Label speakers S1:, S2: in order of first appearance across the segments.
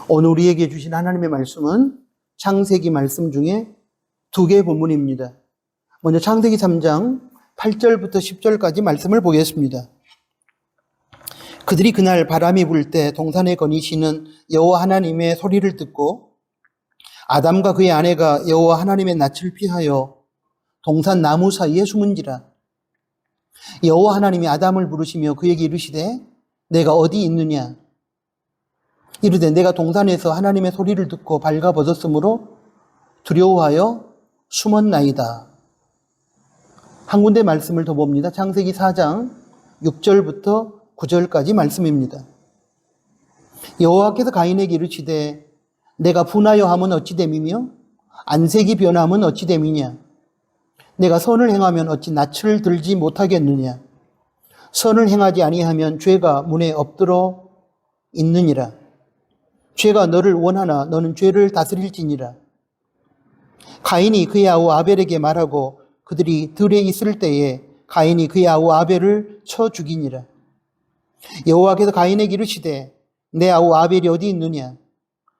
S1: 오늘 우리에게 주신 하나님의 말씀은 창세기 말씀 중에 두 개의 본문입니다. 먼저 창세기 3장 8절부터 10절까지 말씀을 보겠습니다. 그들이 그날 바람이 불 때 동산에 거니시는 여호와 하나님의 소리를 듣고 아담과 그의 아내가 여호와 하나님의 낯을 피하여 동산 나무 사이에 숨은지라. 여호와 하나님이 아담을 부르시며 그에게 이르시되 내가 어디 있느냐? 이르되 내가 동산에서 하나님의 소리를 듣고 발가벗었으므로 두려워하여 숨었나이다. 한 군데 말씀을 더 봅니다. 창세기 4장 6절부터 9절까지 말씀입니다. 여호와께서 가인에게 이르시되 내가 분하여 함은 어찌 됨이며 안색이 변함은 어찌 됨이냐? 내가 선을 행하면 어찌 낯을 들지 못하겠느냐? 선을 행하지 아니하면 죄가 문에 엎드러 있느니라. 죄가 너를 원하나 너는 죄를 다스릴지니라. 가인이 그의 아우 아벨에게 말하고 그들이 들에 있을 때에 가인이 그의 아우 아벨을 쳐 죽이니라. 여호와께서 가인에게 이르시되 내 아우 아벨이 어디 있느냐?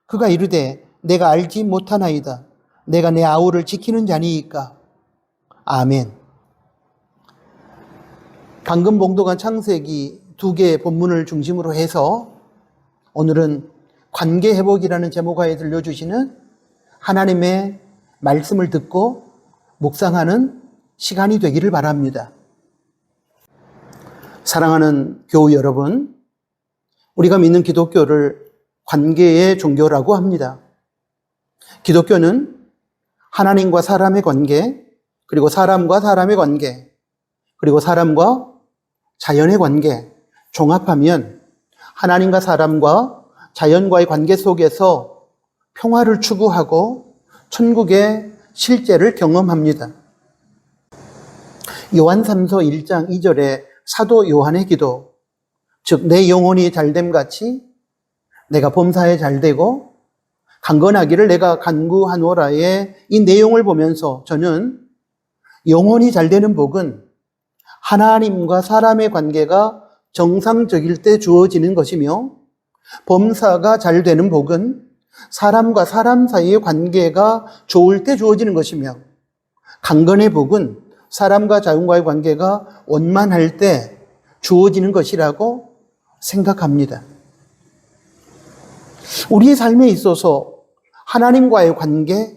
S1: 그가 이르되 내가 알지 못하나이다. 내가 내 아우를 지키는 자니이까. 아멘. 방금 봉독한 창세기 두 개의 본문을 중심으로 해서 오늘은 관계 회복이라는 제목하에 들려주시는 하나님의 말씀을 듣고 묵상하는 시간이 되기를 바랍니다. 사랑하는 교우 여러분, 우리가 믿는 기독교를 관계의 종교라고 합니다. 기독교는 하나님과 사람의 관계, 그리고 사람과 사람의 관계, 그리고 사람과 자연의 관계, 종합하면 하나님과 사람과 자연과의 관계 속에서 평화를 추구하고 천국의 실제를 경험합니다. 요한 3서 1장 2절에 사도 요한의 기도, 즉 내 영혼이 잘됨 같이 내가 범사에 잘되고 강건하기를 내가 간구하노라의 이 내용을 보면서 저는 영혼이 잘되는 복은 하나님과 사람의 관계가 정상적일 때 주어지는 것이며 범사가 잘 되는 복은 사람과 사람 사이의 관계가 좋을 때 주어지는 것이며 강건의 복은 사람과 자연과의 관계가 원만할 때 주어지는 것이라고 생각합니다. 우리의 삶에 있어서 하나님과의 관계,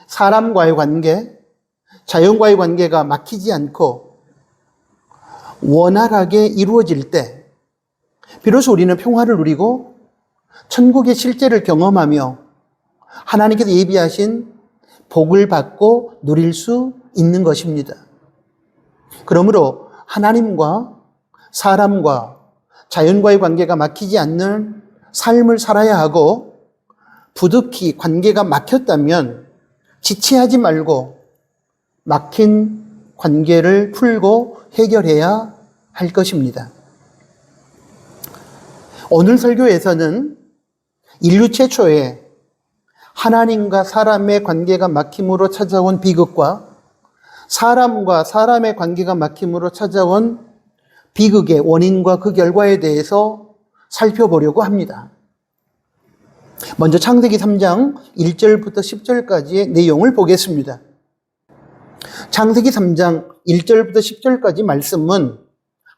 S1: 사람과의 관계, 자연과의 관계가 막히지 않고 원활하게 이루어질 때 비로소 우리는 평화를 누리고 천국의 실제를 경험하며 하나님께서 예비하신 복을 받고 누릴 수 있는 것입니다. 그러므로 하나님과 사람과 자연과의 관계가 막히지 않는 삶을 살아야 하고 부득이 관계가 막혔다면 지체하지 말고 막힌 관계를 풀고 해결해야 할 것입니다. 오늘 설교에서는 인류 최초의 하나님과 사람의 관계가 막힘으로 찾아온 비극과 사람과 사람의 관계가 막힘으로 찾아온 비극의 원인과 그 결과에 대해서 살펴보려고 합니다. 먼저 창세기 3장 1절부터 10절까지의 내용을 보겠습니다. 창세기 3장 1절부터 10절까지 말씀은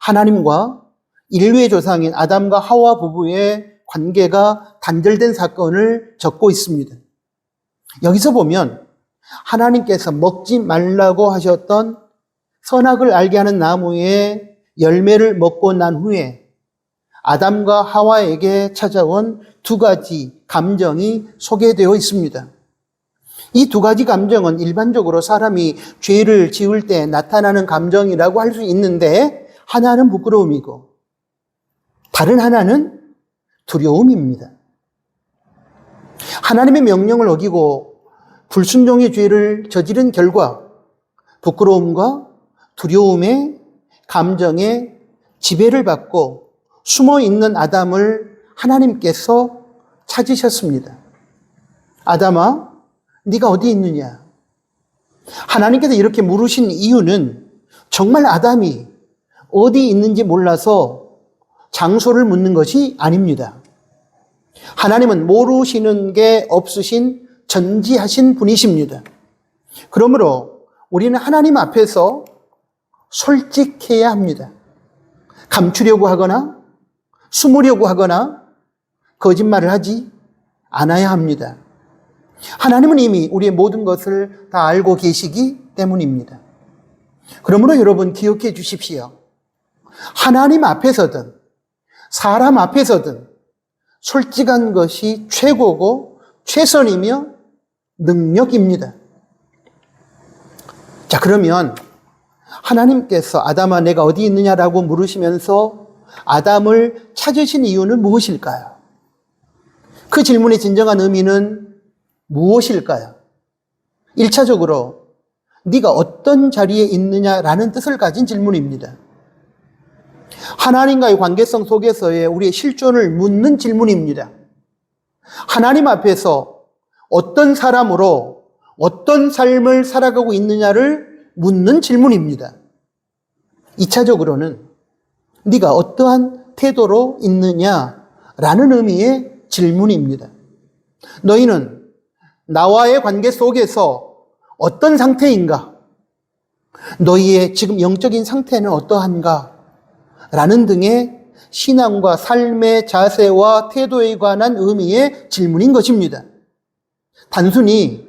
S1: 하나님과 인류의 조상인 아담과 하와 부부의 관계가 단절된 사건을 적고 있습니다. 여기서 보면 하나님께서 먹지 말라고 하셨던 선악을 알게 하는 나무의 열매를 먹고 난 후에 아담과 하와에게 찾아온 두 가지 감정이 소개되어 있습니다. 이 두 가지 감정은 일반적으로 사람이 죄를 지을 때 나타나는 감정이라고 할 수 있는데 하나는 부끄러움이고 다른 하나는 두려움입니다. 하나님의 명령을 어기고 불순종의 죄를 저지른 결과 부끄러움과 두려움의 감정에 지배를 받고 숨어있는 아담을 하나님께서 찾으셨습니다. 아담아, 네가 어디 있느냐? 하나님께서 이렇게 물으신 이유는 정말 아담이 어디 있는지 몰라서 장소를 묻는 것이 아닙니다. 하나님은 모르시는 게 없으신 전지하신 분이십니다. 그러므로 우리는 하나님 앞에서 솔직해야 합니다. 감추려고 하거나 숨으려고 하거나 거짓말을 하지 않아야 합니다. 하나님은 이미 우리의 모든 것을 다 알고 계시기 때문입니다. 그러므로 여러분 기억해 주십시오. 하나님 앞에서든 사람 앞에서든 솔직한 것이 최고고 최선이며 능력입니다. 자, 그러면 하나님께서 아담아 내가 어디 있느냐라고 물으시면서 아담을 찾으신 이유는 무엇일까요? 그 질문의 진정한 의미는 무엇일까요? 1차적으로 네가 어떤 자리에 있느냐라는 뜻을 가진 질문입니다. 하나님과의 관계성 속에서의 우리의 실존을 묻는 질문입니다. 하나님 앞에서 어떤 사람으로 어떤 삶을 살아가고 있느냐를 묻는 질문입니다. 2차적으로는 네가 어떠한 태도로 있느냐라는 의미의 질문입니다. 너희는 나와의 관계 속에서 어떤 상태인가? 너희의 지금 영적인 상태는 어떠한가? 라는 등의 신앙과 삶의 자세와 태도에 관한 의미의 질문인 것입니다. 단순히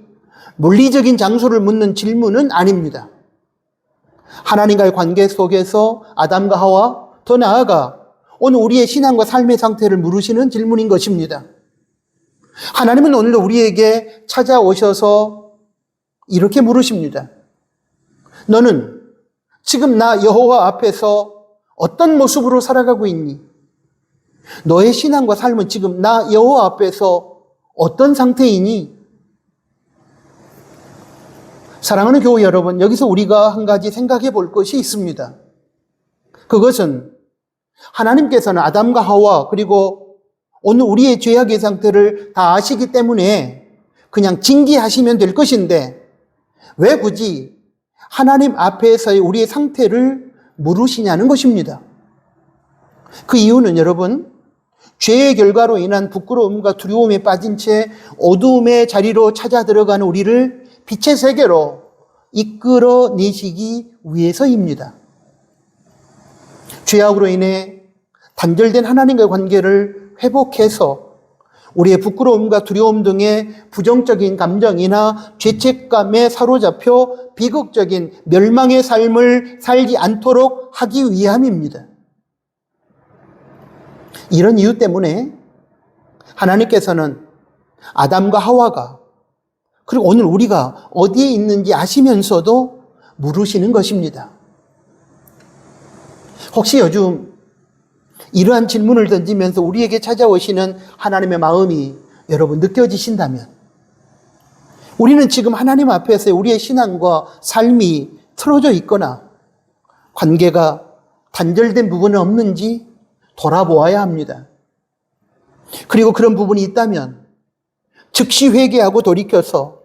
S1: 물리적인 장소를 묻는 질문은 아닙니다. 하나님과의 관계 속에서 아담과 하와, 더 나아가 오늘 우리의 신앙과 삶의 상태를 물으시는 질문인 것입니다. 하나님은 오늘도 우리에게 찾아오셔서 이렇게 물으십니다. 너는 지금 나 여호와 앞에서 어떤 모습으로 살아가고 있니? 너의 신앙과 삶은 지금 나 여호와 앞에서 어떤 상태이니? 사랑하는 교회 여러분, 여기서 우리가 한 가지 생각해 볼 것이 있습니다. 그것은 하나님께서는 아담과 하와 그리고 오늘 우리의 죄악의 상태를 다 아시기 때문에 그냥 징계하시면 될 것인데 왜 굳이 하나님 앞에서의 우리의 상태를 물으시냐는 것입니다. 그 이유는 여러분, 죄의 결과로 인한 부끄러움과 두려움에 빠진 채 어두움의 자리로 찾아 들어가는 우리를 빛의 세계로 이끌어내시기 위해서입니다. 죄악으로 인해 단절된 하나님과의 관계를 회복해서 우리의 부끄러움과 두려움 등의 부정적인 감정이나 죄책감에 사로잡혀 비극적인 멸망의 삶을 살지 않도록 하기 위함입니다. 이런 이유 때문에 하나님께서는 아담과 하와가 그리고 오늘 우리가 어디에 있는지 아시면서도 물으시는 것입니다. 혹시 요즘 이러한 질문을 던지면서 우리에게 찾아오시는 하나님의 마음이 여러분 느껴지신다면 우리는 지금 하나님 앞에서 우리의 신앙과 삶이 틀어져 있거나 관계가 단절된 부분은 없는지 돌아보아야 합니다. 그리고 그런 부분이 있다면 즉시 회개하고 돌이켜서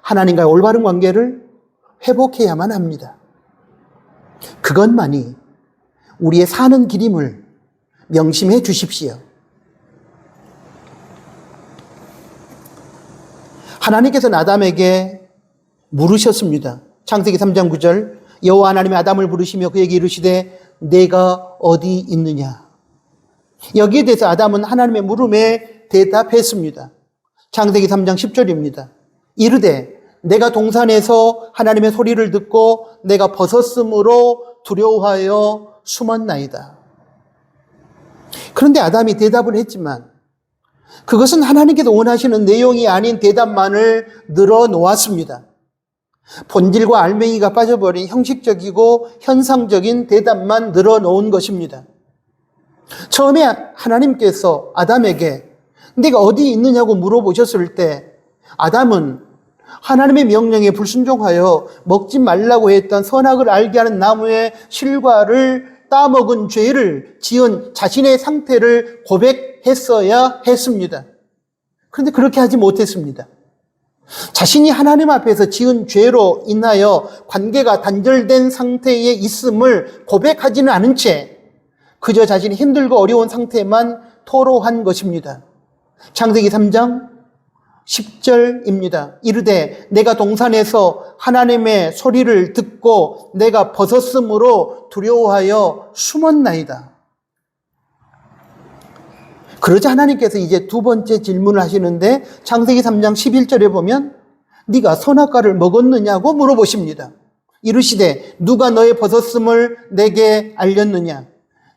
S1: 하나님과의 올바른 관계를 회복해야만 합니다. 그것만이 우리의 사는 길임을 명심해 주십시오. 하나님께서는 아담에게 물으셨습니다. 창세기 3장 9절 여호와 하나님이 아담을 부르시며 그에게 이르시되 내가 어디 있느냐. 여기에 대해서 아담은 하나님의 물음에 대답했습니다. 창세기 3장 10절입니다. 이르되 내가 동산에서 하나님의 소리를 듣고 내가 벗었으므로 두려워하여 숨었나이다. 그런데 아담이 대답을 했지만 그것은 하나님께서 원하시는 내용이 아닌 대답만을 늘어놓았습니다. 본질과 알맹이가 빠져버린 형식적이고 현상적인 대답만 늘어놓은 것입니다. 처음에 하나님께서 아담에게 네가 어디 있느냐고 물어보셨을 때 아담은 하나님의 명령에 불순종하여 먹지 말라고 했던 선악을 알게 하는 나무의 실과를 따먹은 죄를 지은 자신의 상태를 고백했어야 했습니다. 그런데 그렇게 하지 못했습니다. 자신이 하나님 앞에서 지은 죄로 인하여 관계가 단절된 상태에 있음을 고백하지는 않은 채 그저 자신이 힘들고 어려운 상태만 토로한 것입니다. 창세기 3장 10절입니다. 이르되 내가 동산에서 하나님의 소리를 듣고 내가 벗었으므로 두려워하여 숨었나이다. 그러자 하나님께서 이제 두 번째 질문을 하시는데 창세기 3장 11절에 보면 네가 선악과를 먹었느냐고 물어보십니다. 이르시되 누가 너의 벗었음을 내게 알렸느냐?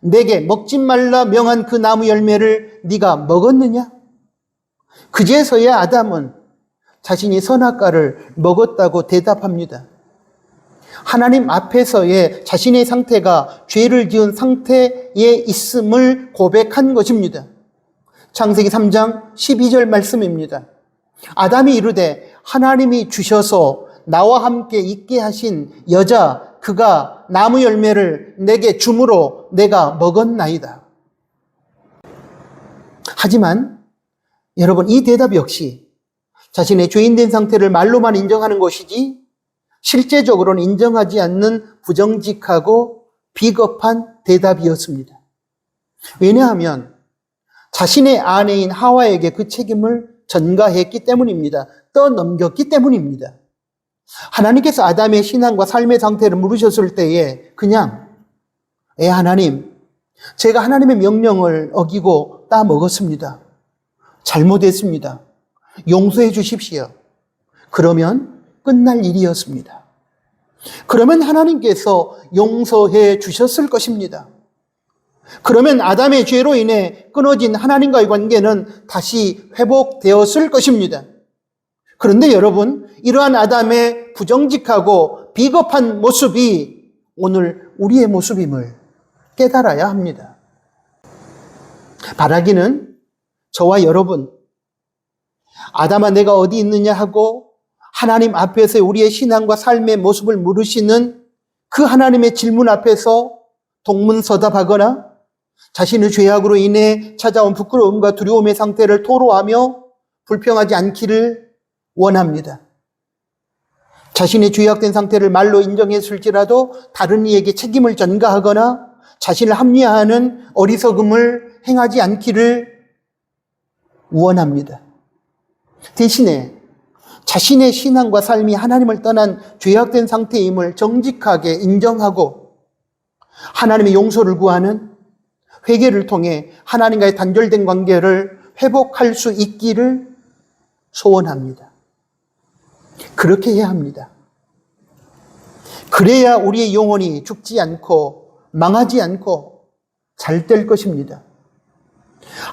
S1: 내게 먹지 말라 명한 그 나무 열매를 네가 먹었느냐? 그제서야 아담은 자신이 선악과를 먹었다고 대답합니다. 하나님 앞에서의 자신의 상태가 죄를 지은 상태에 있음을 고백한 것입니다. 창세기 3장 12절 말씀입니다. 아담이 이르되 하나님이 주셔서 나와 함께 있게 하신 여자 그가 나무 열매를 내게 주므로 내가 먹었나이다. 하지만 여러분 이 대답 역시 자신의 죄인된 상태를 말로만 인정하는 것이지 실제적으로는 인정하지 않는 부정직하고 비겁한 대답이었습니다. 왜냐하면 자신의 아내인 하와에게 그 책임을 전가했기 때문입니다. 떠넘겼기 때문입니다. 하나님께서 아담의 신앙과 삶의 상태를 물으셨을 때에 그냥 하나님, 제가 하나님의 명령을 어기고 따먹었습니다. 잘못했습니다. 용서해 주십시오. 그러면 끝날 일이었습니다. 그러면 하나님께서 용서해 주셨을 것입니다. 그러면 아담의 죄로 인해 끊어진 하나님과의 관계는 다시 회복되었을 것입니다. 그런데 여러분, 이러한 아담의 부정직하고 비겁한 모습이 오늘 우리의 모습임을 깨달아야 합니다. 바라기는 저와 여러분, 아담아 내가 어디 있느냐 하고 하나님 앞에서 우리의 신앙과 삶의 모습을 물으시는 그 하나님의 질문 앞에서 동문서답하거나 자신의 죄악으로 인해 찾아온 부끄러움과 두려움의 상태를 토로하며 불평하지 않기를 원합니다. 자신의 죄악된 상태를 말로 인정했을지라도 다른 이에게 책임을 전가하거나 자신을 합리화하는 어리석음을 행하지 않기를 원합니다. 대신에 자신의 신앙과 삶이 하나님을 떠난 죄악된 상태임을 정직하게 인정하고 하나님의 용서를 구하는 회개를 통해 하나님과의 단절된 관계를 회복할 수 있기를 소원합니다. 그렇게 해야 합니다. 그래야 우리의 영혼이 죽지 않고 망하지 않고 잘 될 것입니다.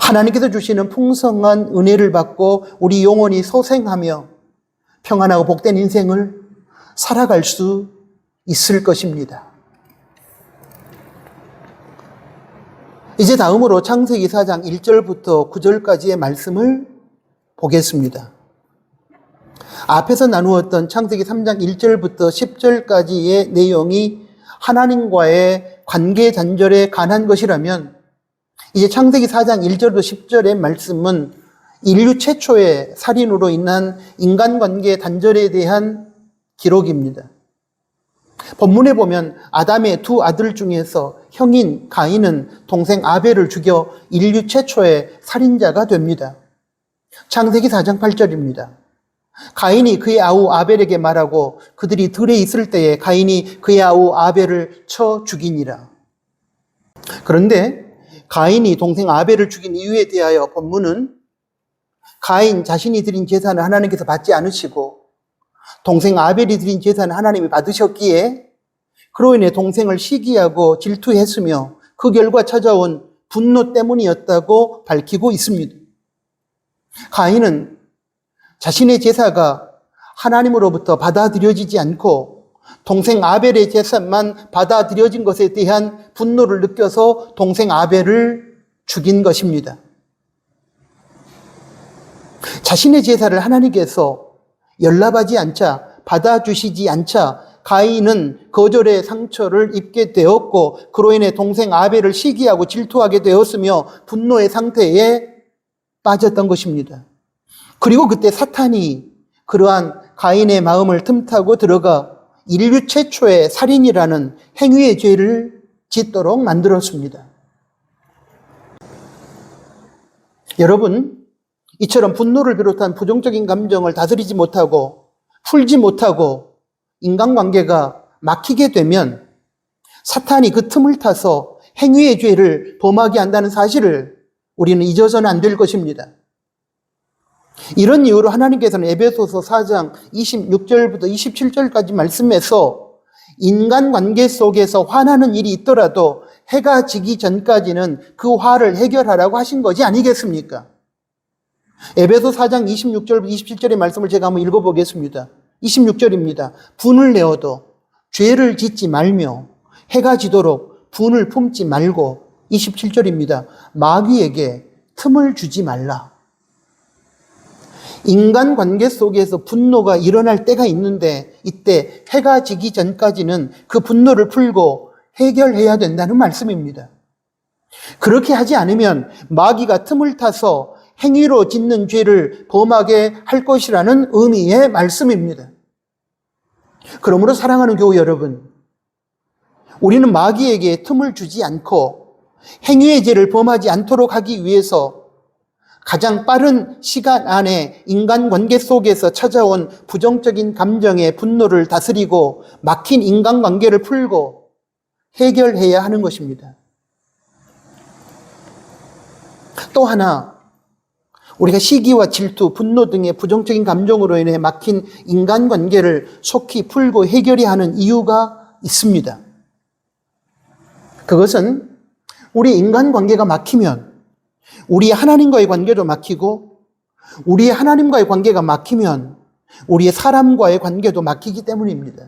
S1: 하나님께서 주시는 풍성한 은혜를 받고 우리 영혼이 소생하며 평안하고 복된 인생을 살아갈 수 있을 것입니다. 이제 다음으로 창세기 4장 1절부터 9절까지의 말씀을 보겠습니다. 앞에서 나누었던 창세기 3장 1절부터 10절까지의 내용이 하나님과의 관계 단절에 관한 것이라면 이제 창세기 4장 1절부터 10절의 말씀은 인류 최초의 살인으로 인한 인간관계 단절에 대한 기록입니다. 본문에 보면 아담의 두 아들 중에서 형인 가인은 동생 아벨을 죽여 인류 최초의 살인자가 됩니다. 창세기 4장 8절입니다. 가인이 그의 아우 아벨에게 말하고 그들이 들에 있을 때에 가인이 그의 아우 아벨을 쳐 죽이니라. 그런데 가인이 동생 아벨을 죽인 이유에 대하여 본문은 가인 자신이 드린 제사는 하나님께서 받지 않으시고 동생 아벨이 드린 제사는 하나님이 받으셨기에 그로 인해 동생을 시기하고 질투했으며 그 결과 찾아온 분노 때문이었다고 밝히고 있습니다. 가인은 자신의 제사가 하나님으로부터 받아들여지지 않고 동생 아벨의 제사만 받아들여진 것에 대한 분노를 느껴서 동생 아벨을 죽인 것입니다. 자신의 제사를 하나님께서 연락하지 않자, 받아주시지 않자 가인은 거절의 상처를 입게 되었고 그로 인해 동생 아벨을 시기하고 질투하게 되었으며 분노의 상태에 빠졌던 것입니다. 그리고 그때 사탄이 그러한 가인의 마음을 틈타고 들어가 인류 최초의 살인이라는 행위의 죄를 짓도록 만들었습니다. 여러분, 이처럼 분노를 비롯한 부정적인 감정을 다스리지 못하고 풀지 못하고 인간관계가 막히게 되면 사탄이 그 틈을 타서 행위의 죄를 범하게 한다는 사실을 우리는 잊어서는 안 될 것입니다. 이런 이유로 하나님께서는 에베소서 4장 26절부터 27절까지 말씀에서 인간관계 속에서 화나는 일이 있더라도 해가 지기 전까지는 그 화를 해결하라고 하신 것이 아니겠습니까? 에베소 4장 26절, 27절의 말씀을 제가 한번 읽어보겠습니다. 26절입니다. 분을 내어도 죄를 짓지 말며 해가 지도록 분을 품지 말고 27절입니다. 마귀에게 틈을 주지 말라. 인간관계 속에서 분노가 일어날 때가 있는데 이때 해가 지기 전까지는 그 분노를 풀고 해결해야 된다는 말씀입니다. 그렇게 하지 않으면 마귀가 틈을 타서 행위로 짓는 죄를 범하게 할 것이라는 의미의 말씀입니다. 그러므로 사랑하는 교우 여러분, 우리는 마귀에게 틈을 주지 않고 행위의 죄를 범하지 않도록 하기 위해서 가장 빠른 시간 안에 인간관계 속에서 찾아온 부정적인 감정의 분노를 다스리고 막힌 인간관계를 풀고 해결해야 하는 것입니다. 또 하나, 우리가 시기와 질투, 분노 등의 부정적인 감정으로 인해 막힌 인간관계를 속히 풀고 해결해야 하는 이유가 있습니다. 그것은 우리 인간관계가 막히면 우리 하나님과의 관계도 막히고 우리 하나님과의 관계가 막히면 우리의 사람과의 관계도 막히기 때문입니다.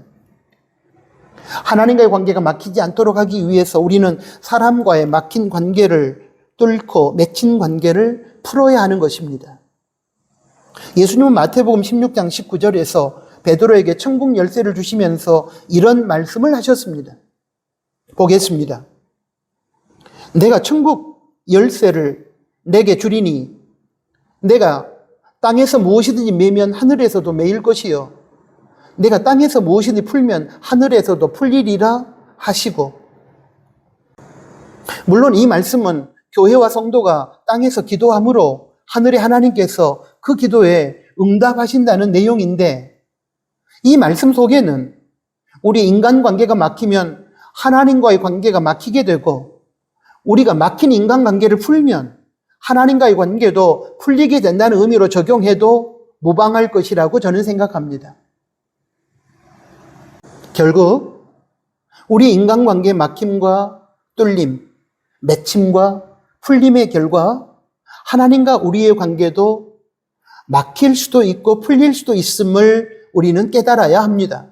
S1: 하나님과의 관계가 막히지 않도록 하기 위해서 우리는 사람과의 막힌 관계를 뚫고 맺힌 관계를 풀어야 하는 것입니다. 예수님은 마태복음 16장 19절에서 베드로에게 천국 열쇠를 주시면서 이런 말씀을 하셨습니다. 보겠습니다. 내가 천국 열쇠를 내게 주리니 내가 땅에서 무엇이든지 매면 하늘에서도 매일 것이요 내가 땅에서 무엇이든지 풀면 하늘에서도 풀리리라 하시고, 물론 이 말씀은 교회와 성도가 땅에서 기도함으로 하늘의 하나님께서 그 기도에 응답하신다는 내용인데, 이 말씀 속에는 우리 인간관계가 막히면 하나님과의 관계가 막히게 되고 우리가 막힌 인간관계를 풀면 하나님과의 관계도 풀리게 된다는 의미로 적용해도 무방할 것이라고 저는 생각합니다. 결국 우리 인간관계의 막힘과 뚫림, 맺힘과 풀림의 결과 하나님과 우리의 관계도 막힐 수도 있고 풀릴 수도 있음을 우리는 깨달아야 합니다.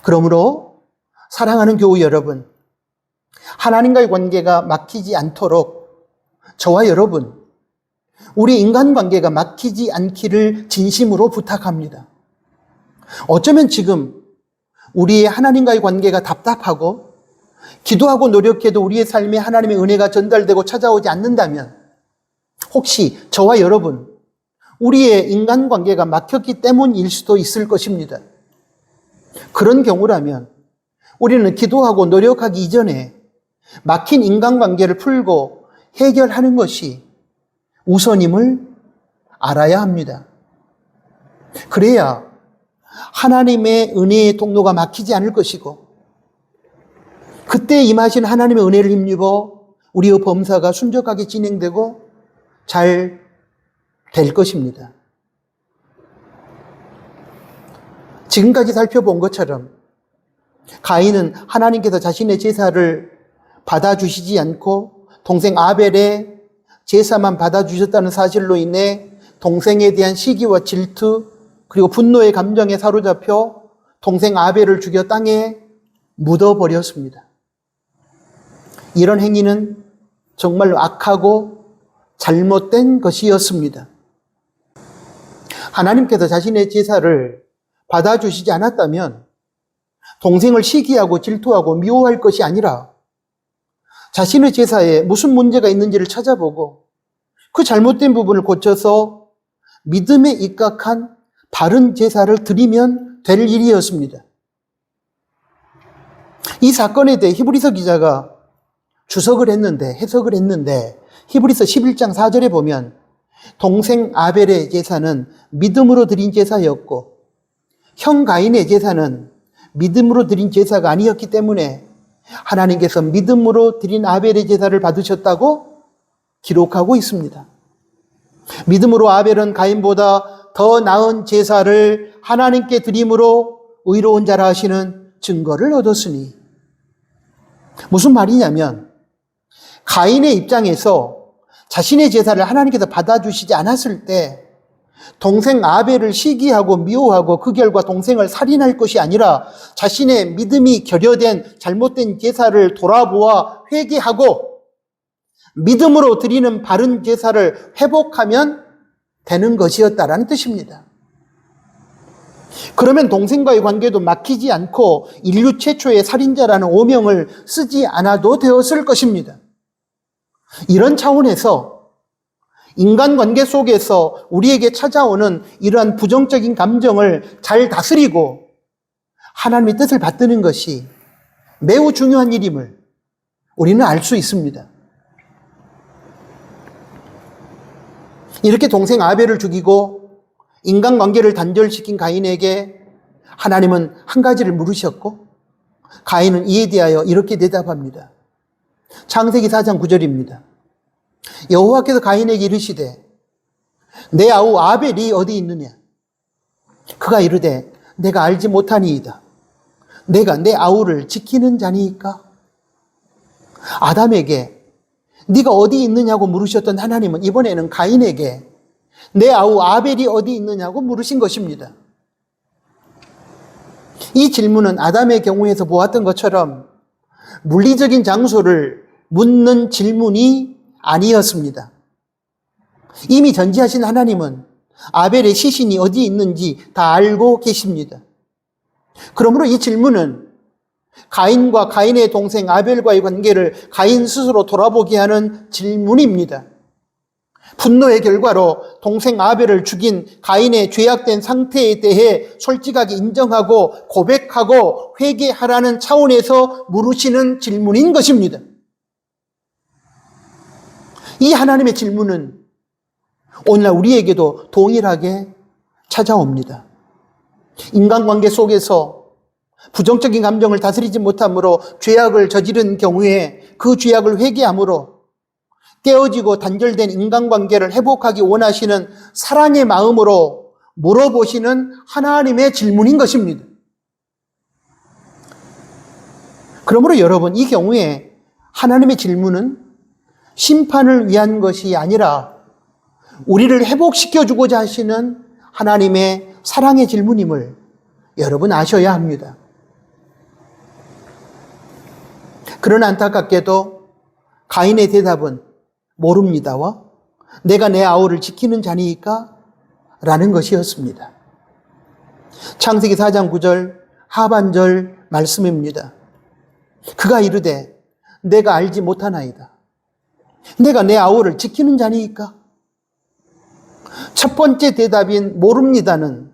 S1: 그러므로 사랑하는 교우 여러분, 하나님과의 관계가 막히지 않도록 저와 여러분, 우리 인간관계가 막히지 않기를 진심으로 부탁합니다. 어쩌면 지금 우리의 하나님과의 관계가 답답하고 기도하고 노력해도 우리의 삶에 하나님의 은혜가 전달되고 찾아오지 않는다면 혹시 저와 여러분, 우리의 인간관계가 막혔기 때문일 수도 있을 것입니다. 그런 경우라면 우리는 기도하고 노력하기 이전에 막힌 인간관계를 풀고 해결하는 것이 우선임을 알아야 합니다. 그래야 하나님의 은혜의 통로가 막히지 않을 것이고 그때 임하신 하나님의 은혜를 힘입어 우리의 범사가 순적하게 진행되고 잘 될 것입니다. 지금까지 살펴본 것처럼 가인은 하나님께서 자신의 제사를 받아주시지 않고 동생 아벨의 제사만 받아주셨다는 사실로 인해 동생에 대한 시기와 질투 그리고 분노의 감정에 사로잡혀 동생 아벨을 죽여 땅에 묻어버렸습니다. 이런 행위는 정말로 악하고 잘못된 것이었습니다. 하나님께서 자신의 제사를 받아주시지 않았다면 동생을 시기하고 질투하고 미워할 것이 아니라 자신의 제사에 무슨 문제가 있는지를 찾아보고 그 잘못된 부분을 고쳐서 믿음에 입각한 바른 제사를 드리면 될 일이었습니다. 이 사건에 대해 히브리서 기자가 해석을 했는데 히브리서 11장 4절에 보면 동생 아벨의 제사는 믿음으로 드린 제사였고 형 가인의 제사는 믿음으로 드린 제사가 아니었기 때문에 하나님께서 믿음으로 드린 아벨의 제사를 받으셨다고 기록하고 있습니다. 믿음으로 아벨은 가인보다 더 나은 제사를 하나님께 드림으로 의로운 자라 하시는 증거를 얻었으니, 무슨 말이냐면 가인의 입장에서 자신의 제사를 하나님께서 받아주시지 않았을 때 동생 아벨을 시기하고 미워하고 그 결과 동생을 살인할 것이 아니라 자신의 믿음이 결여된 잘못된 제사를 돌아보아 회개하고 믿음으로 드리는 바른 제사를 회복하면 되는 것이었다라는 뜻입니다. 그러면 동생과의 관계도 막히지 않고 인류 최초의 살인자라는 오명을 쓰지 않아도 되었을 것입니다. 이런 차원에서 인간관계 속에서 우리에게 찾아오는 이러한 부정적인 감정을 잘 다스리고 하나님의 뜻을 받드는 것이 매우 중요한 일임을 우리는 알 수 있습니다. 이렇게 동생 아벨을 죽이고 인간관계를 단절시킨 가인에게 하나님은 한 가지를 물으셨고 가인은 이에 대하여 이렇게 대답합니다. 창세기 4장 9절입니다. 여호와께서 가인에게 이르시되 내 아우 아벨이 어디 있느냐? 그가 이르되 내가 알지 못하니이다. 내가 내 아우를 지키는 자니이까? 아담에게 네가 어디 있느냐고 물으셨던 하나님은 이번에는 가인에게 내 아우 아벨이 어디 있느냐고 물으신 것입니다. 이 질문은 아담의 경우에서 보았던 것처럼 물리적인 장소를 묻는 질문이 아니었습니다. 이미 전지하신 하나님은 아벨의 시신이 어디 있는지 다 알고 계십니다. 그러므로 이 질문은 가인과 가인의 동생 아벨과의 관계를 가인 스스로 돌아보게 하는 질문입니다. 분노의 결과로 동생 아벨을 죽인 가인의 죄악된 상태에 대해 솔직하게 인정하고 고백하고 회개하라는 차원에서 물으시는 질문인 것입니다. 이 하나님의 질문은 오늘날 우리에게도 동일하게 찾아옵니다. 인간관계 속에서 부정적인 감정을 다스리지 못함으로 죄악을 저지른 경우에 그 죄악을 회개함으로 깨어지고 단절된 인간관계를 회복하기 원하시는 사랑의 마음으로 물어보시는 하나님의 질문인 것입니다. 그러므로 여러분, 이 경우에 하나님의 질문은 심판을 위한 것이 아니라 우리를 회복시켜주고자 하시는 하나님의 사랑의 질문임을 여러분 아셔야 합니다. 그러나 안타깝게도 가인의 대답은 모릅니다와 내가 내 아우를 지키는 자니까? 라는 것이었습니다. 창세기 4장 9절 하반절 말씀입니다. 그가 이르되 내가 알지 못하나이다. 내가 내 아우를 지키는 자니까? 첫 번째 대답인 모릅니다는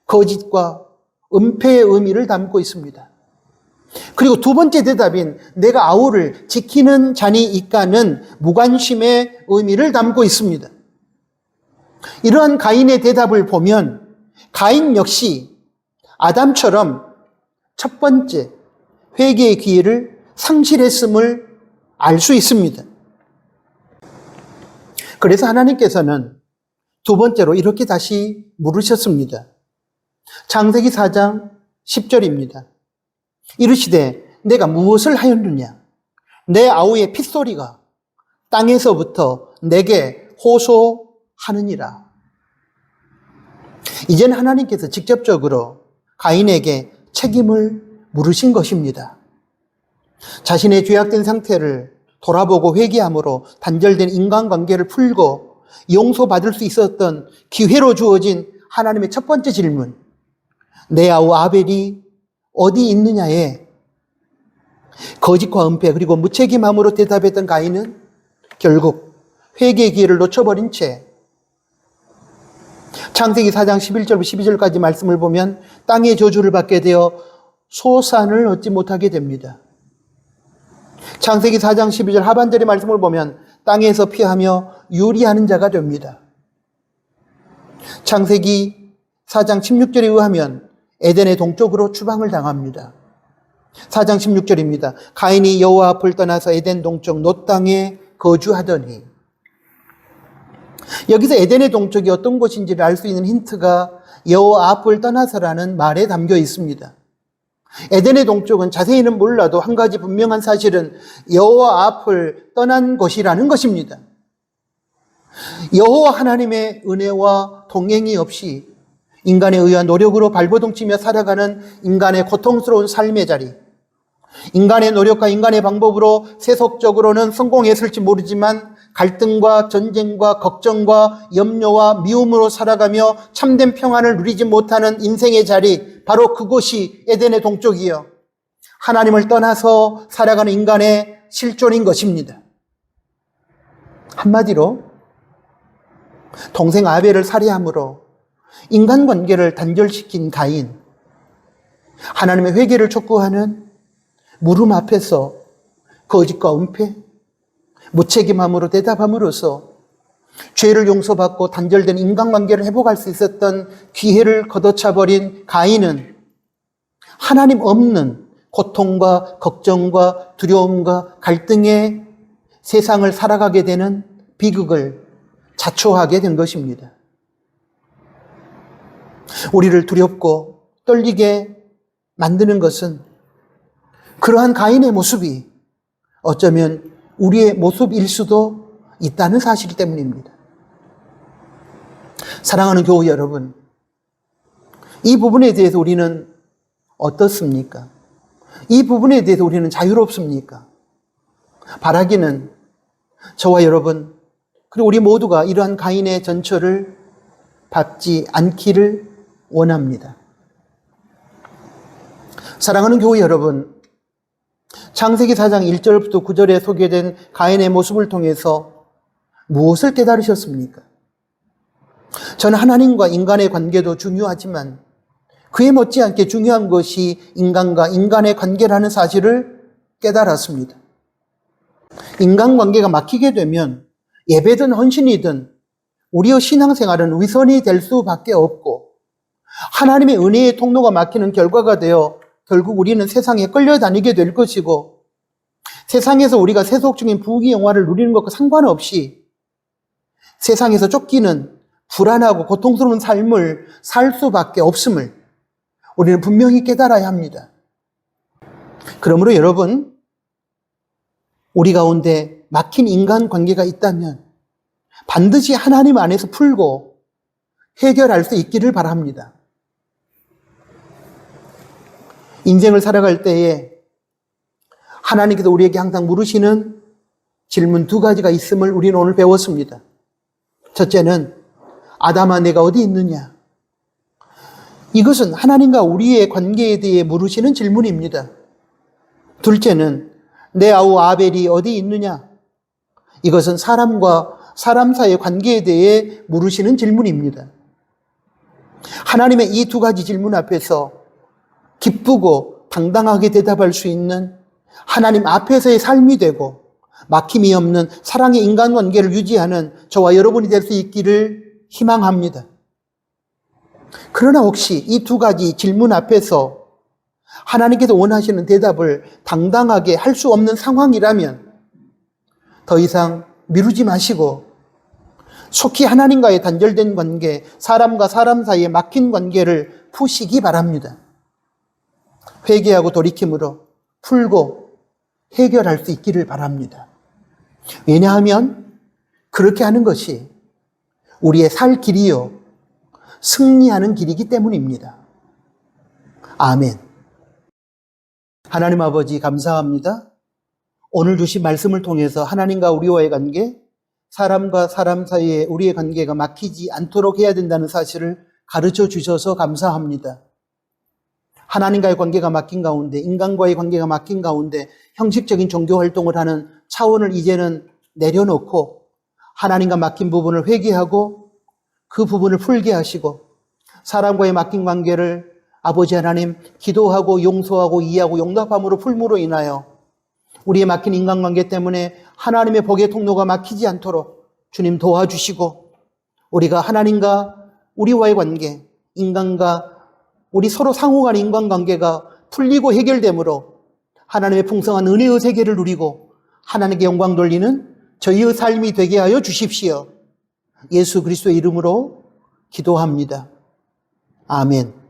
S1: 거짓과 은폐의 의미를 담고 있습니다. 그리고 두 번째 대답인 내가 아우를 지키는 자니이까는 무관심의 의미를 담고 있습니다. 이러한 가인의 대답을 보면 가인 역시 아담처럼 첫 번째 회개의 기회를 상실했음을 알 수 있습니다. 그래서 하나님께서는 두 번째로 이렇게 다시 물으셨습니다. 창세기 4장 10절입니다. 이르시되 내가 무엇을 하였느냐? 내 아우의 핏소리가 땅에서부터 내게 호소하느니라. 이젠 하나님께서 직접적으로 가인에게 책임을 물으신 것입니다. 자신의 죄악된 상태를 돌아보고 회개함으로 단절된 인간관계를 풀고 용서받을 수 있었던 기회로 주어진 하나님의 첫 번째 질문, 내 아우 아벨이 어디 있느냐에 거짓과 은폐 그리고 무책임함으로 대답했던 가인은 결국 회개의 기회를 놓쳐버린 채 창세기 4장 11절부터 12절까지 말씀을 보면 땅의 저주를 받게 되어 소산을 얻지 못하게 됩니다. 창세기 4장 12절 하반절의 말씀을 보면 땅에서 피하며 유리하는 자가 됩니다. 창세기 4장 16절에 의하면 에덴의 동쪽으로 추방을 당합니다. 4장 16절입니다. 가인이 여호와 앞을 떠나서 에덴 동쪽 놋 땅에 거주하더니. 여기서 에덴의 동쪽이 어떤 곳인지를 알 수 있는 힌트가 여호와 앞을 떠나서라는 말에 담겨 있습니다. 에덴의 동쪽은 자세히는 몰라도 한 가지 분명한 사실은 여호와 앞을 떠난 곳이라는 것입니다. 여호와 하나님의 은혜와 동행이 없이 인간에 의한 노력으로 발버둥치며 살아가는 인간의 고통스러운 삶의 자리, 인간의 노력과 인간의 방법으로 세속적으로는 성공했을지 모르지만 갈등과 전쟁과 걱정과 염려와 미움으로 살아가며 참된 평안을 누리지 못하는 인생의 자리, 바로 그곳이 에덴의 동쪽이요, 하나님을 떠나서 살아가는 인간의 실존인 것입니다. 한마디로 동생 아벨을 살해함으로 인간관계를 단절시킨 가인, 하나님의 회개를 촉구하는 물음 앞에서 거짓과 은폐, 무책임함으로 대답함으로써 죄를 용서받고 단절된 인간관계를 회복할 수 있었던 기회를 걷어차버린 가인은 하나님 없는 고통과 걱정과 두려움과 갈등의 세상을 살아가게 되는 비극을 자초하게 된 것입니다. 우리를 두렵고 떨리게 만드는 것은 그러한 가인의 모습이 어쩌면 우리의 모습일 수도 있다는 사실 때문입니다. 사랑하는 교우 여러분, 이 부분에 대해서 우리는 어떻습니까? 이 부분에 대해서 우리는 자유롭습니까? 바라기는 저와 여러분, 그리고 우리 모두가 이러한 가인의 전처를 밟지 않기를 원합니다. 사랑하는 교우 여러분, 창세기 4장 1절부터 9절에 소개된 가인의 모습을 통해서 무엇을 깨달으셨습니까? 저는 하나님과 인간의 관계도 중요하지만 그에 못지않게 중요한 것이 인간과 인간의 관계라는 사실을 깨달았습니다. 인간관계가 막히게 되면 예배든 헌신이든 우리의 신앙생활은 위선이 될 수밖에 없고 하나님의 은혜의 통로가 막히는 결과가 되어 결국 우리는 세상에 끌려다니게 될 것이고 세상에서 우리가 세속적인 부귀 영화를 누리는 것과 상관없이 세상에서 쫓기는 불안하고 고통스러운 삶을 살 수밖에 없음을 우리는 분명히 깨달아야 합니다. 그러므로 여러분, 우리 가운데 막힌 인간관계가 있다면 반드시 하나님 안에서 풀고 해결할 수 있기를 바랍니다. 인생을 살아갈 때에 하나님께서 우리에게 항상 물으시는 질문 두 가지가 있음을 우리는 오늘 배웠습니다. 첫째는 아담아 내가 어디 있느냐? 이것은 하나님과 우리의 관계에 대해 물으시는 질문입니다. 둘째는 내 아우 아벨이 어디 있느냐? 이것은 사람과 사람 사이의 관계에 대해 물으시는 질문입니다. 하나님의 이 두 가지 질문 앞에서 기쁘고 당당하게 대답할 수 있는 하나님 앞에서의 삶이 되고 막힘이 없는 사랑의 인간관계를 유지하는 저와 여러분이 될 수 있기를 희망합니다. 그러나 혹시 이 두 가지 질문 앞에서 하나님께서 원하시는 대답을 당당하게 할 수 없는 상황이라면 더 이상 미루지 마시고 속히 하나님과의 단절된 관계, 사람과 사람 사이에 막힌 관계를 푸시기 바랍니다. 회개하고 돌이킴으로 풀고 해결할 수 있기를 바랍니다. 왜냐하면 그렇게 하는 것이 우리의 살 길이요 승리하는 길이기 때문입니다. 아멘. 하나님 아버지 감사합니다. 오늘 주신 말씀을 통해서 하나님과 우리와의 관계, 사람과 사람 사이에 우리의 관계가 막히지 않도록 해야 된다는 사실을 가르쳐 주셔서 감사합니다. 하나님과의 관계가 막힌 가운데, 인간과의 관계가 막힌 가운데 형식적인 종교 활동을 하는 차원을 이제는 내려놓고 하나님과 막힌 부분을 회개하고 그 부분을 풀게 하시고 사람과의 막힌 관계를 아버지 하나님 기도하고 용서하고 이해하고 용납함으로 풀므로 인하여 우리의 막힌 인간관계 때문에 하나님의 복의 통로가 막히지 않도록 주님 도와주시고 우리가 하나님과 우리와의 관계, 인간과 우리 서로 상호 간의 인간관계가 풀리고 해결되므로 하나님의 풍성한 은혜의 세계를 누리고 하나님께 영광 돌리는 저희의 삶이 되게 하여 주십시오. 예수 그리스도의 이름으로 기도합니다. 아멘.